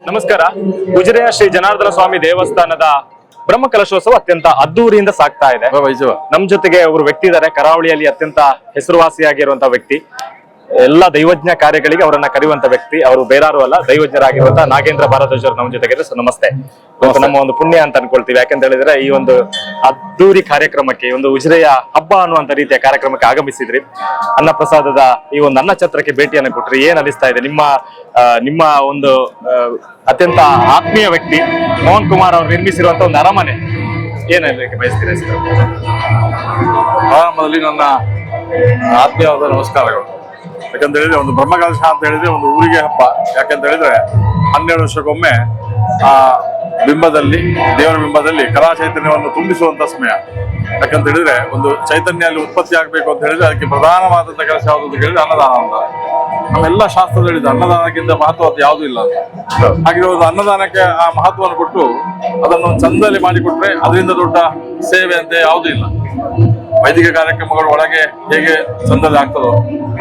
ನಮಸ್ಕಾರ. ಉಜಿರೆಯ ಶ್ರೀ ಜನಾರ್ದನ ಸ್ವಾಮಿ ದೇವಸ್ಥಾನದ ಬ್ರಹ್ಮಕಲಶೋತ್ಸವ ಅತ್ಯಂತ ಅದ್ದೂರಿಯಿಂದ ಸಾಗ್ತಾ ಇದೆ. ನಮ್ ಜೊತೆಗೆ ಒಬ್ರು ವ್ಯಕ್ತಿ ಇದ್ದಾರೆ, ಕರಾವಳಿಯಲ್ಲಿ ಅತ್ಯಂತ ಹೆಸರುವಾಸಿಯಾಗಿರುವಂತಹ ವ್ಯಕ್ತಿ, ಎಲ್ಲ ದೈವಜ್ಞ ಕಾರ್ಯಗಳಿಗೆ ಅವರನ್ನ ಕರೆಯುವಂತ ವ್ಯಕ್ತಿ. ಅವರು ಬೇರಾರು ಅಲ್ಲ, ದೈವಜ್ಞರಾಗಿರುವಂತಹ ನಾಗೇಂದ್ರ ಭಾರದ್ವಾಜ್ ಅವರು ನಮ್ಮ ಜೊತೆಗೆ. ನಮಸ್ತೆ. ನಮ್ಮ ಒಂದು ಪುಣ್ಯ ಅಂತ ಅನ್ಕೊಳ್ತೀವಿ, ಯಾಕಂತ ಹೇಳಿದ್ರೆ ಈ ಒಂದು ಅದ್ದೂರಿ ಕಾರ್ಯಕ್ರಮಕ್ಕೆ, ಈ ಒಂದು ಉಜಿರೆಯ ಹಬ್ಬ ಅನ್ನುವಂತ ರೀತಿಯ ಕಾರ್ಯಕ್ರಮಕ್ಕೆ ಆಗಮಿಸಿದ್ರಿ. ಅನ್ನಪ್ರಸಾದದ ಈ ಒಂದು ಅನ್ನ ಛತ್ರಕ್ಕೆ ಭೇಟಿಯನ್ನು ಕೊಟ್ರಿ. ಏನ್ ಅನಿಸ್ತಾ ಇದೆ? ನಿಮ್ಮ ಒಂದು ಅತ್ಯಂತ ಆತ್ಮೀಯ ವ್ಯಕ್ತಿ ಮೋಹನ್ ಕುಮಾರ್ ಅವರು ನಿರ್ಮಿಸಿರುವಂತ ಒಂದು ಅರಮನೆ, ಏನ್ ಹೇಳಲಿಕ್ಕೆ ಬಯಸ್ತೀರಾ ಸರ್? ಮೊದಲಿಗೆ ನನ್ನ ಆತ್ಮೀಯವಾದ ನಮಸ್ಕಾರಗಳು. ಯಾಕಂತ ಹೇಳಿದ್ರೆ ಒಂದು ಬ್ರಹ್ಮಕಲಶ ಅಂತ ಹೇಳಿದ್ರೆ ಒಂದು ಊರಿಗೆ ಹಬ್ಬ. ಯಾಕಂತ ಹೇಳಿದ್ರೆ 12 ವರ್ಷಕ್ಕೊಮ್ಮೆ ಆ ಬಿಂಬದಲ್ಲಿ, ದೇವರ ಬಿಂಬದಲ್ಲಿ ಕಲಾ ಚೈತನ್ಯವನ್ನು ತುಂಬಿಸುವಂತ ಸಮಯ. ಯಾಕಂತ ಹೇಳಿದ್ರೆ ಒಂದು ಚೈತನ್ಯ ಅಲ್ಲಿ ಉತ್ಪತ್ತಿ ಆಗ್ಬೇಕು ಅಂತ ಹೇಳಿದ್ರೆ ಅದಕ್ಕೆ ಪ್ರಧಾನವಾದಂತ ಕೆಲಸ ಯಾವುದು ಅಂತ ಹೇಳಿದ್ರೆ ಅನ್ನದಾನ ಅಂತ. ನಮ್ಮೆಲ್ಲ ಶಾಸ್ತ್ರದಲ್ಲಿ ಹೇಳಿದ್ರೆ ಅನ್ನದಾನಕ್ಕಿಂತ ಮಹತ್ವದ ಯಾವುದೂ ಇಲ್ಲ ಅಂತ. ಹಾಗಿರುವುದು ಅನ್ನದಾನಕ್ಕೆ ಆ ಮಹತ್ವವನ್ನು ಕೊಟ್ಟು ಅದನ್ನು ಚಂದಲ್ಲಿ ಮಾಡಿಕೊಟ್ರೆ ಅದರಿಂದ ದೊಡ್ಡ ಸೇವೆ ಅಂತ ಯಾವುದೂ ಇಲ್ಲ. ವೈದಿಕ ಕಾರ್ಯಕ್ರಮಗಳು ಒಳಗೆ ಹೇಗೆ ಚಂದಲ್ಲಿ ಆಗ್ತದೋ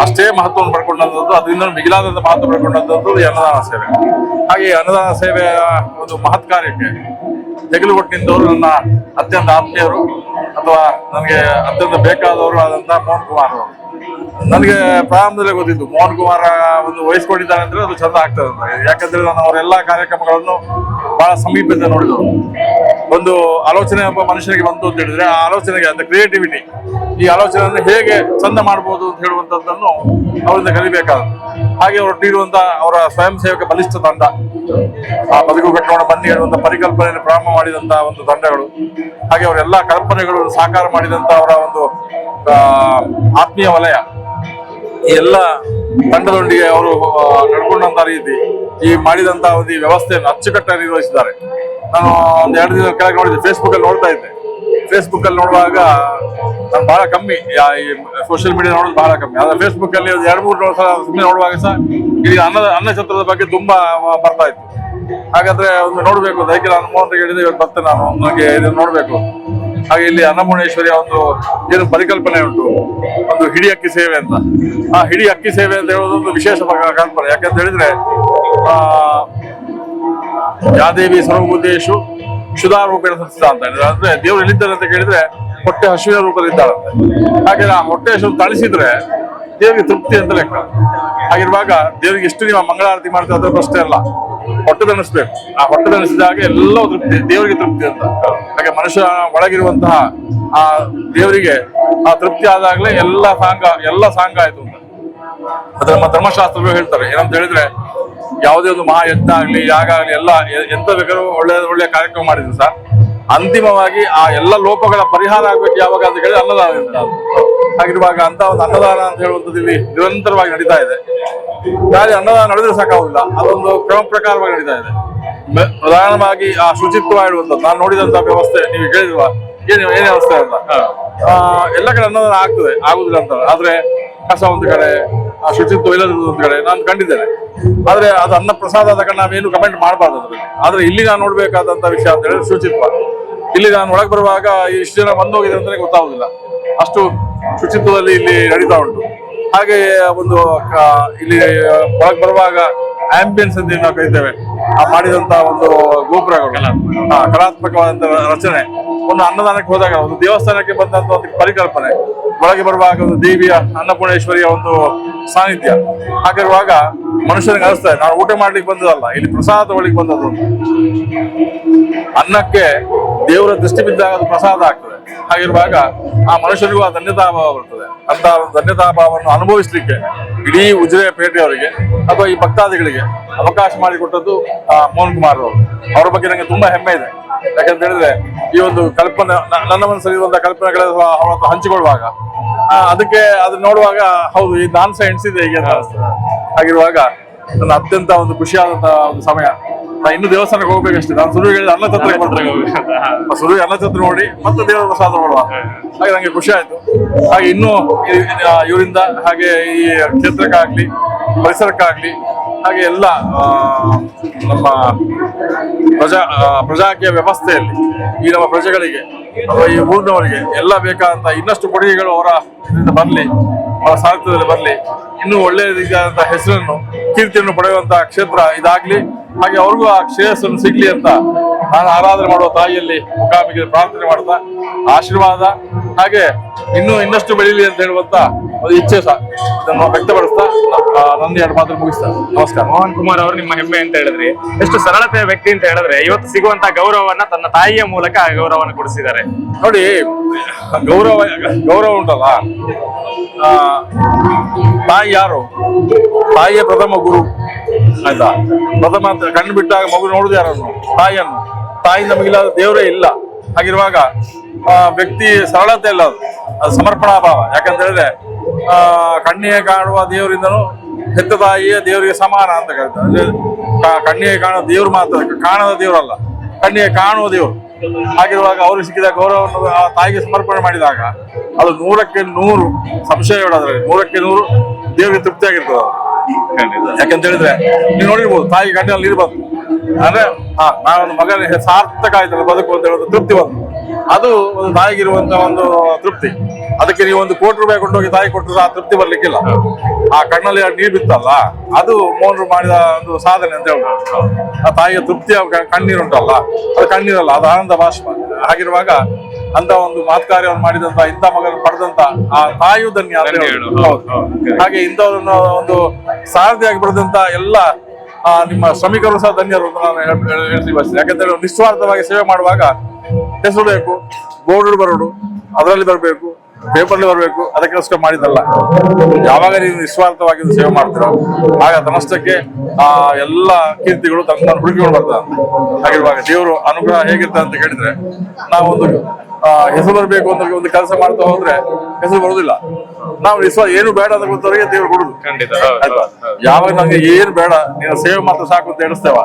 ಅಷ್ಟೇ ಮಹತ್ವವನ್ನು ಪಡ್ಕೊಂಡಂಥದ್ದು, ಅದರಿಂದ ಮಿಗಿಲಾದಂತ ಮಹತ್ವ ಪಡ್ಕೊಂಡಂಥದ್ದು ಈ ಅನ್ನದಾನ ಸೇವೆ. ಹಾಗೆ ಅನ್ನದಾನ ಸೇವೆಯ ಒಂದು ಮಹತ್ ಕಾರ್ಯಕ್ಕೆ ತೆಗೆಲು ಕೊಟ್ಟು ನಿಂತವರು ನನ್ನ ಅತ್ಯಂತ ಆತ್ಮೀಯರು ಅಥವಾ ನನಗೆ ಅತ್ಯಂತ ಬೇಕಾದವರು ಆದಂತಹ ಮೋಹನ್ ಕುಮಾರ್ ಅವರು. ನನಗೆ ಪ್ರಾರಂಭದಲ್ಲೇ ಗೊತ್ತಿತ್ತು ಮೋಹನ್ ಕುಮಾರ್ ಒಂದು ವಹಿಸ್ಕೊಂಡಿದ್ದಾರೆ ಅಂದ್ರೆ ಅದು ಚಂದ ಆಗ್ತದೆ ಅಂತ. ಯಾಕಂದ್ರೆ ನಾನು ಅವರೆಲ್ಲಾ ಕಾರ್ಯಕ್ರಮಗಳನ್ನು ಬಹಳ ಸಮೀಪದಿಂದ ನೋಡಿದವರು. ಒಂದು ಆಲೋಚನೆ ಒಬ್ಬ ಮನುಷ್ಯನಿಗೆ ಬಂತು ಅಂತ ಹೇಳಿದ್ರೆ ಆ ಆಲೋಚನೆಗೆ ಅಂತ ಕ್ರಿಯೇಟಿವಿಟಿ, ಈ ಆಲೋಚನೆಯನ್ನು ಹೇಗೆ ಚಂದ ಮಾಡಬಹುದು ಅಂತ ಹೇಳುವಂತದ್ದನ್ನು ಅವರಿಂದ ಕಲಿಬೇಕಾದ. ಹಾಗೆ ಅವರು ಒಟ್ಟಿರುವಂತ ಅವರ ಸ್ವಯಂ ಸೇವಕ ಬಲಿಷ್ಠ ತಂಡ, ಆ ಬದುಕು ಕಟ್ಟೋಣ ಬನ್ನಿ ಹೇಳುವಂತ ಪರಿಕಲ್ಪನೆಯನ್ನು ಪ್ರಾರಂಭ ಮಾಡಿದಂತ ಒಂದು ತಂಡಗಳು, ಹಾಗೆ ಅವರೆಲ್ಲ ಕಲ್ಪನೆಗಳು ಸಾಕಾರ ಮಾಡಿದಂತ ಅವರ ಒಂದು ಆತ್ಮೀಯ ವಲಯ, ಈ ಎಲ್ಲ ತಂಡದೊಂದಿಗೆ ಅವರು ನಡ್ಕೊಂಡಂತ ರೀತಿ, ಈ ಮಾಡಿದಂತ ಒಂದು ಈ ವ್ಯವಸ್ಥೆಯನ್ನು ಅಚ್ಚುಕಟ್ಟಾಗಿ ನಿರ್ವಹಿಸಿದ್ದಾರೆ. ನಾನು ಒಂದು 2 ದಿನ ಕೆಳಗೆ ನೋಡಿದ್ದೆ, ಫೇಸ್ಬುಕ್ ಅಲ್ಲಿ ನೋಡ್ತಾ ಇದ್ದೆ. ಫೇಸ್ಬುಕ್ ಅಲ್ಲಿ ನೋಡುವಾಗ ನಾನು ಬಹಳ ಕಮ್ಮಿ, ಈ ಸೋಷಿಯಲ್ ಮೀಡಿಯಾ ನೋಡೋದು ಬಹಳ ಕಮ್ಮಿ. ಆದ್ರೆ ಫೇಸ್ಬುಕ್ ಅಲ್ಲಿ 2-3 ಸಲ ಸುಮ್ಮನೆ ನೋಡುವಾಗ ಸಹ ಇಲ್ಲಿ ಅನ್ನ ಛತ್ರದ ಬಗ್ಗೆ ತುಂಬಾ ಬರ್ತಾ ಇತ್ತು. ಹಾಗಾದ್ರೆ ಒಂದು ನೋಡ್ಬೇಕು, ದಯಕೆ ನಾನು ಮೋಹನ್ ಹೇಳಿದೆ, ಇವತ್ತು ಬರ್ತೇನೆ ನಾನು, ನನಗೆ ಇದನ್ನು ನೋಡ್ಬೇಕು. ಹಾಗೆ ಇಲ್ಲಿ ಅನ್ನಪೂರ್ಣೇಶ್ವರಿಯ ಒಂದು ಏನು ಪರಿಕಲ್ಪನೆ ಉಂಟು, ಒಂದು ಹಿಡಿ ಅಕ್ಕಿ ಸೇವೆ ಅಂತ. ಆ ಹಿಡಿ ಅಕ್ಕಿ ಸೇವೆ ಅಂತ ಹೇಳೋದೊಂದು ವಿಶೇಷ ಕಲ್ಪನೆ. ಯಾಕಂತ ಹೇಳಿದ್ರೆ ಯಾದೇವಿ ಸರ್ವಭೂತೇಶು ಕ್ಷುಧಾ ರೂಪೇಣ ಸಂಸ್ಥಿತ ಅಂತ ಹೇಳಿದ್ರೆ, ಅಂದ್ರೆ ದೇವರು ಎಲ್ಲಿದ್ದಾರೆ ಅಂತ ಕೇಳಿದ್ರೆ ಹೊಟ್ಟೆ ಹಸುವಿನ ರೂಪದಲ್ಲಿದ್ದಾರಂತೆ. ಹಾಗೆ ಆ ಹೊಟ್ಟೆ ಹಸು ತಳಿಸಿದ್ರೆ ದೇವರಿಗೆ ತೃಪ್ತಿ ಅಂತ ಲೆಕ್ಕ. ಹಾಗಿರುವಾಗ ದೇವರಿಗೆ ಎಷ್ಟು ನೀವು ಮಂಗಳಾರತಿ ಮಾಡ್ತೀವಿ ಅದ್ರ ಅಷ್ಟೇ ಅಲ್ಲ, ಹೊಟ್ಟೆ ತಣಿಸ್ಬೇಕು. ಆ ಹೊಟ್ಟೆ ತಣಿಸಿದಾಗ ಎಲ್ಲವೂ ತೃಪ್ತಿ, ದೇವರಿಗೆ ತೃಪ್ತಿ ಅಂತ. ಹಾಗೆ ಮನುಷ್ಯ ಒಳಗಿರುವಂತಹ ಆ ದೇವರಿಗೆ ಆ ತೃಪ್ತಿ ಆದಾಗ್ಲೇ ಎಲ್ಲ ಸಾಂಗ ಆಯ್ತು ಅಂತ. ಅದ್ರ ನಮ್ಮ ಧರ್ಮಶಾಸ್ತ್ರಗಳು ಹೇಳ್ತಾರೆ. ಏನಂತ ಹೇಳಿದ್ರೆ ಯಾವುದೇ ಒಂದು ಮಹಾಯಜ್ಞ ಆಗ್ಲಿ, ಯಾಗ ಆಗ್ಲಿ, ಎಲ್ಲ ಎಂತ ಬೇಕಾದ್ರೂ ಒಳ್ಳೆಯ ಕಾರ್ಯಕ್ರಮ ಮಾಡಿದ್ರು ಸರ್, ಅಂತಿಮವಾಗಿ ಆ ಎಲ್ಲ ಲೋಪಗಳ ಪರಿಹಾರ ಆಗ್ಬೇಕು ಯಾವಾಗ ಅಂತ ಹೇಳಿ ಅನ್ನದಾನ. ಹಾಗಿರುವಾಗ ಅಂತ ಒಂದು ಅನ್ನದಾನ ಅಂತ ಹೇಳುವಂಥದ್ದು ಇಲ್ಲಿ ನಿರಂತರವಾಗಿ ನಡೀತಾ ಇದೆ. ಖಾಲಿ ಅನ್ನದಾನ ನಡೆದ್ರೆ ಸಾಕಾಗುದಿಲ್ಲ, ಅದೊಂದು ಕ್ರಮ ಪ್ರಕಾರವಾಗಿ ನಡೀತಾ ಇದೆ. ಪ್ರಧಾನವಾಗಿ ಆ ಶುಚಿತ್ವ ಇಡುವಂಥದ್ದು ನಾನು ನೋಡಿದಂತ ವ್ಯವಸ್ಥೆ, ನೀವು ಕೇಳಿಲ್ವಾ ಏನೇ ವ್ಯವಸ್ಥೆ ಅಂತ. ಎಲ್ಲ ಕಡೆ ಅನ್ನದಾನ ಆಗ್ತದೆ, ಆಗುದಿಲ್ಲ ಅಂತ. ಆದ್ರೆ ಕಸ ಒಂದು ಕಡೆ, ಆ ಶುಚಿತ್ವ ಇಲ್ಲದ ಒಂದು ಕಡೆ ನಾನು ಕಂಡಿದ್ದೇನೆ. ಆದ್ರೆ ಅದು ಅನ್ನ ಪ್ರಸಾದ ಆದ ಕಾರಣ ನಾವೇನು ಕಮೆಂಟ್ ಮಾಡಬಾರ್ದು ಅದ್ರಲ್ಲಿ. ಆದ್ರೆ ಇಲ್ಲಿ ನಾನು ನೋಡ್ಬೇಕಾದಂತ ವಿಷಯ ಅಂತ ಹೇಳಿದ್ರೆ ಶುಚಿತ್ವ. ಇಲ್ಲಿ ನಾನು ಒಳಗೆ ಬರುವಾಗ ಇಷ್ಟು ಜನ ಬಂದು ಹೋಗಿದೆ ಅಂತಾನೆ ಗೊತ್ತಾಗುದಿಲ್ಲ, ಅಷ್ಟು ಶುಚಿತ್ವದಲ್ಲಿ ಇಲ್ಲಿ ನಡೀತಾ ಉಂಟು. ಹಾಗೆ ಒಂದು ಇಲ್ಲಿ ಒಳಗೆ ಬರುವಾಗ ಆಂಬಿಯನ್ಸ್ ಅಂತ ನಾವು ಕರಿತೇವೆ, ಆ ಮಾಡಿದಂತ ಒಂದು ಗೋಪುರಗಳು, ಕಲಾತ್ಮಕವಾದಂತ ರಚನೆ, ಒಂದು ಅನ್ನದಾನಕ್ಕೆ ಹೋದಾಗ ಒಂದು ದೇವಸ್ಥಾನಕ್ಕೆ ಬಂದಂತ ಒಂದು ಪರಿಕಲ್ಪನೆ, ಒಳಗೆ ಬರುವಾಗ ಒಂದು ದೇವಿಯ ಅನ್ನಪೂರ್ಣೇಶ್ವರಿಯ ಒಂದು ಸಾನ್ನಿಧ್ಯ. ಹಾಗಿರುವಾಗ ಮನುಷ್ಯನಿಗೆ ಅನಿಸ್ತದೆ ನಾನು ಊಟ ಮಾಡ್ಲಿಕ್ಕೆ ಬಂದದಲ್ಲ, ಇಲ್ಲಿ ಪ್ರಸಾದ ತಗೊಳ್ಳಿಕ್ಕೆ ಬಂದದ್ದು. ಅನ್ನಕ್ಕೆ ದೇವರ ದೃಷ್ಟಿ ಬಿದ್ದಾಗ ಅದು ಪ್ರಸಾದ ಆಗ್ತದೆ. ಹಾಗಿರುವಾಗ ಆ ಮನುಷ್ಯನಿಗೂ ಆ ಧನ್ಯತಾಭಾವ ಬರ್ತದೆ. ಅಂತ ಧನ್ಯತಾಭಾವವನ್ನು ಅನುಭವಿಸ್ಲಿಕ್ಕೆ ಇಡೀ ಉಜಿರೆ ಪೇಟೆಯವರಿಗೆ ಅಥವಾ ಈ ಭಕ್ತಾದಿಗಳಿಗೆ ಅವಕಾಶ ಮಾಡಿಕೊಟ್ಟದ್ದು ಮೋಹನ್ ಕುಮಾರ್ ಅವರು. ಅವರ ಬಗ್ಗೆ ನನಗೆ ತುಂಬಾ ಹೆಮ್ಮೆ ಇದೆ. ಯಾಕಂತ ಹೇಳಿದ್ರೆ ಈ ಒಂದು ಕಲ್ಪನೆ, ನನ್ನ ಮನಸ್ಸಲ್ಲಿರುವಂತಹ ಕಲ್ಪನೆಗಳೆಲ್ಲ ಅವರ ಹತ್ರ ಹಂಚಿಕೊಳ್ಳುವಾಗ ಅದಕ್ಕೆ ಅದನ್ನ ನೋಡುವಾಗ ಹೌದು ಈ ನಾನು ಸಹ ಎಣಿಸಿದೆ ಹೀಗೆ ಅಂತ ಅನಿಸ್ತದೆ. ಹಾಗಿರುವಾಗ ನನ್ನ ಅತ್ಯಂತ ಒಂದು ಖುಷಿಯಾದಂತಹ ಒಂದು ಸಮಯ. ನಾ ಇನ್ನು ದೇವಸ್ಥಾನಕ್ಕೆ ಹೋಗ್ಬೇಕಷ್ಟೇ. ನಾನು ಸುರು ಹೇಳಿದ ಅನ್ನ ಛತ್ರಕ್ಕೆ ಬರ್ತಾರೆ, ಸುರು ಅನ್ನ ಛತ್ರ ನೋಡಿ ಮತ್ತೆ ದೇವರ ಪ್ರಸಾದ ಮಾಡುವ ಹಾಗೆ ನಂಗೆ ಖುಷಿ ಆಯ್ತು. ಹಾಗೆ ಇನ್ನೂ ಇವರಿಂದ ಹಾಗೆ ಈ ಕ್ಷೇತ್ರಕ್ಕಾಗ್ಲಿ, ಪರಿಸರಕ್ಕಾಗ್ಲಿ, ಹಾಗೆ ಎಲ್ಲ ನಮ್ಮ ಪ್ರಜಾಕೀಯ ವ್ಯವಸ್ಥೆಯಲ್ಲಿ ಈ ನಮ್ಮ ಪ್ರಜೆಗಳಿಗೆ ಅಥವಾ ಈ ಊರಿನವರಿಗೆ ಎಲ್ಲ ಬೇಕಾದಂತ ಇನ್ನಷ್ಟು ಕೊಡುಗೆಗಳು ಅವರ ಇದರಿಂದ ಬರಲಿ, ಅವರ ಸಾಹಿತ್ಯದಲ್ಲಿ ಬರಲಿ, ಇನ್ನೂ ಒಳ್ಳೆಯ ರೀತಿಯಾದಂತಹ ಹೆಸರನ್ನು, ಕೀರ್ತಿಯನ್ನು ಪಡೆಯುವಂತಹ ಕ್ಷೇತ್ರ ಇದಾಗ್ಲಿ. ಹಾಗೆ ಅವ್ರಿಗೂ ಆ ಶ್ರೇಯಸ್ಸನ್ನು ಸಿಗ್ಲಿ ಅಂತ ನಾನು ಆರಾಧನೆ ಮಾಡುವ ತಾಯಿಯಲ್ಲಿ ಮುಖಾಮಿಗೆ ಪ್ರಾರ್ಥನೆ ಮಾಡ್ತಾ ಆಶೀರ್ವಾದ ಹಾಗೆ ಇನ್ನಷ್ಟು ಬೆಳೀಲಿ ಅಂತ ಹೇಳುವಂತ ಒಂದು ಇಚ್ಛೆ ಸಹ ಇದನ್ನು ವ್ಯಕ್ತಪಡಿಸ್ತಾ ನನ್ನ ಎರಡು ಮಾತು ಮುಗಿಸ್ತಾ ನಮಸ್ಕಾರ. ಮೋಹನ್ ಕುಮಾರ್ ಅವರು ನಿಮ್ಮ ಹೆಮ್ಮೆ ಅಂತ ಹೇಳಿದ್ರಿ, ಎಷ್ಟು ಸರಳತೆಯ ವ್ಯಕ್ತಿ ಅಂತ ಹೇಳಿದ್ರೆ ಇವತ್ತು ಸಿಗುವಂತ ಗೌರವವನ್ನ ತನ್ನ ತಾಯಿಯ ಮೂಲಕ ಆ ಗೌರವವನ್ನು ಕೊಡಿಸಿದ್ದಾರೆ. ನೋಡಿ, ಗೌರವ ಉಂಟಲ್ಲ, ತಾಯಿ ಯಾರು? ತಾಯಿಯ ಪ್ರಥಮ ಗುರು ಆಯ್ತಾ. ಪ್ರಥಮ ಅಂತ ಕಣ್ಣು ಬಿಟ್ಟಾಗ ಮಗು ನೋಡುದು ಯಾರನ್ನು? ತಾಯಿಯನ್ನು. ತಾಯಿ ನಮಗಿಲ್ಲ, ದೇವರೇ ಇಲ್ಲ. ಹಾಗಿರುವಾಗ ವ್ಯಕ್ತಿ ಸರಳತೆ ಇಲ್ಲ, ಅದು ಸಮರ್ಪಣಾ ಭಾವ. ಯಾಕಂತ ಹೇಳಿದ್ರೆ ಕಣ್ಣಿಗೆ ಕಾಣುವ ದೇವರಿಂದನೂ ಹೆತ್ತ ತಾಯಿಯ ದೇವರಿಗೆ ಸಮಾನ ಅಂತ ಹೇಳ್ತಾರೆ. ಕಣ್ಣಿಗೆ ಕಾಣುವ ದೇವ್ರು ಮಾತ್ರ, ಕಾಣದ ದೇವರಲ್ಲ, ಕಣ್ಣಿಗೆ ಕಾಣುವ ದೇವರು. ಹಾಗಿರುವಾಗ ಅವ್ರಿಗೆ ಸಿಕ್ಕಿದ ಗೌರವವನ್ನು ಆ ತಾಯಿಗೆ ಸಮರ್ಪಣೆ ಮಾಡಿದಾಗ ಅದು 100ಕ್ಕೆ 100 ಸಂಶಯ ಹೇಳೋದ್ರಲ್ಲಿ 100ಕ್ಕೆ 100 ದೇವರಿಗೆ ತೃಪ್ತಿಯಾಗಿರ್ತದೆ. ಯಾಕಂತ ಹೇಳಿದ್ರೆ ನೀವು ನೋಡಿರ್ಬೋದು, ತಾಯಿ ಗಂಡಲ್ಲಿ ನೀರು ಬಂತು ಅಂದ್ರೆ ನಾನೊಂದು ಮಗನ ಸಾರ್ಥಕ ಆಯ್ತಲ್ಲ ಬದುಕು ಅಂತ ಹೇಳೋದು ತೃಪ್ತಿ ಬಂತು. ಅದು ಒಂದು ತಾಯಿಗಿರುವಂತ ಒಂದು ತೃಪ್ತಿ. ಅದಕ್ಕೆ ನೀವು 1 ಕೋಟಿ ರೂಪಾಯಿ ಕೊಂಡೋಗಿ ತಾಯಿ ಕೊಟ್ಟರು ಆ ತೃಪ್ತಿ ಬರ್ಲಿಕ್ಕಿಲ್ಲ. ಆ ಕಣ್ಣಲ್ಲಿ ನೀರು ಬಿತ್ತಲ್ಲ, ಅದು ಮೋಹನ್ರು ಮಾಡಿದ ಒಂದು ಸಾಧನೆ ಅಂತ ಹೇಳ್ಬೋದು. ಆ ತಾಯಿಯ ತೃಪ್ತಿಯ ಕಣ್ಣೀರುಂಟಲ್ಲ, ಅದು ಕಣ್ಣೀರಲ್ಲ, ಅದು ಆನಂದ ಬಾಷ್ಪ. ಹಾಗಿರುವಾಗ ಅಂತ ಒಂದು ಮಾತ್ಕಾರ್ಯವನ್ನು ಮಾಡಿದಂತ ಇಂಥ ಮಗನ ಪಡೆದಂತ ಆ ತಾಯಿಯು ಧನ್ಯ ಅಂತ ಹೇಳ್ಬೋದು. ಹಾಗೆ ಇಂಥವ್ರನ್ನ ಒಂದು ಸಾರಥಿಯಾಗಿ ಪಡೆದಂತ ಎಲ್ಲ ನಿಮ್ಮ ಶ್ರಮಿಕರು ಸಹ ಧನ್ಯರು ಅಂತ ನಾನು ಹೇಳ್ತೀನಿ ಬಯಸ್ತೇನೆ. ಯಾಕಂದ್ರೆ ನಿಸ್ವಾರ್ಥವಾಗಿ ಸೇವೆ ಮಾಡುವಾಗ ಹೆಸರು ಬೇಕು, ಬೋರ್ಡ್ ಬರೋಡು ಅದರಲ್ಲಿ ಬರಬೇಕು, ಪೇಪರ್ಲಿ ಬರಬೇಕು, ಅದಕ್ಕೋಸ್ಕರ ಮಾಡಿದಲ್ಲ. ಯಾವಾಗ ನೀವು ನಿಸ್ವಾರ್ಥವಾಗಿ ಸೇವೆ ಮಾಡ್ತೀರೋ ಆಗ ತನ್ನಷ್ಟಕ್ಕೆ ಎಲ್ಲ ಕೀರ್ತಿಗಳು ತನ್ನ ಹುಡುಕಿಗಳು ಬರ್ತದೆ. ಹಾಗಿರುವಾಗ ದೇವರು ಅನುಗ್ರಹ ಹೇಗಿರ್ತದೆ ಅಂತ ಕೇಳಿದ್ರೆ, ನಾವೊಂದು ಹೆಸರು ಬರಬೇಕು ಅಂತ ಒಂದು ಕೆಲಸ ಮಾಡ್ತಾ ಹೋದ್ರೆ ಹೆಸರು ಬರುದಿಲ್ಲ. ನಾವು ಏನು ಬೇಡ ಅಂತ ಗೊತ್ತವರಿಗೆ ದೇವ್ರು ಕೊಡುದು. ಆಯ್ತಾ? ಯಾವಾಗ ನಂಗೆ ಏನು ಬೇಡ, ನೀನು ಸೇವೆ ಮಾತ್ರ ಸಾಕು ಅಂತ ಹೇಳಿಸ್ತೇವ,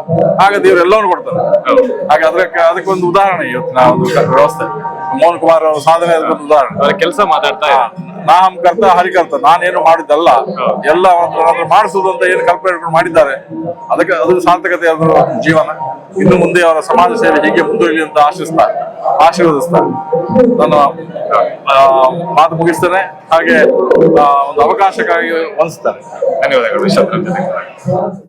ಆಗ ದೇವ್ರು ಎಲ್ಲವನ್ನು ಕೊಡ್ತಾನೆ. ಹಾಗೆ ಅದಕ್ಕೊಂದು ಉದಾಹರಣೆ ಇವತ್ತು ನಾವು ಒಂದು ವ್ಯವಸ್ಥೆ ಮೋಹನ್ ಕುಮಾರ್ ಅವರ ಸಾಧನೆ ಅದಕ್ಕೊಂದು ಉದಾಹರಣೆ. ಕೆಲಸ ಮಾತಾಡ್ತಾ ನಾಹಂ ಕರ್ತ ಹರಿಕರ್ತ, ನಾನೇನು ಮಾಡಿದ್ದಲ್ಲ, ಎಲ್ಲ ಮಾಡಿಸುದು ಅಂತ ಏನು ಕಲ್ಪನೆ ಮಾಡಿದ್ದಾರೆ, ಅದಕ್ಕೆ ಅದು ಸಾರ್ಥಕತೆ ಅದರ ಜೀವನ. ಇನ್ನು ಮುಂದೆ ಅವರ ಸಮಾಜ ಸೇವೆ ಹೀಗೆ ಮುಂದುವರಿಲಿ ಅಂತ ಆಶೀರ್ವದಿಸ್ತಾರೆ. ನಾನು ಮಾತು ಮುಗಿಸ್ತೇನೆ. ಹಾಗೆ ಒಂದು ಅವಕಾಶಕ್ಕಾಗಿ ವಂದಿಸ್ತಾರೆ. ಧನ್ಯವಾದಗಳು.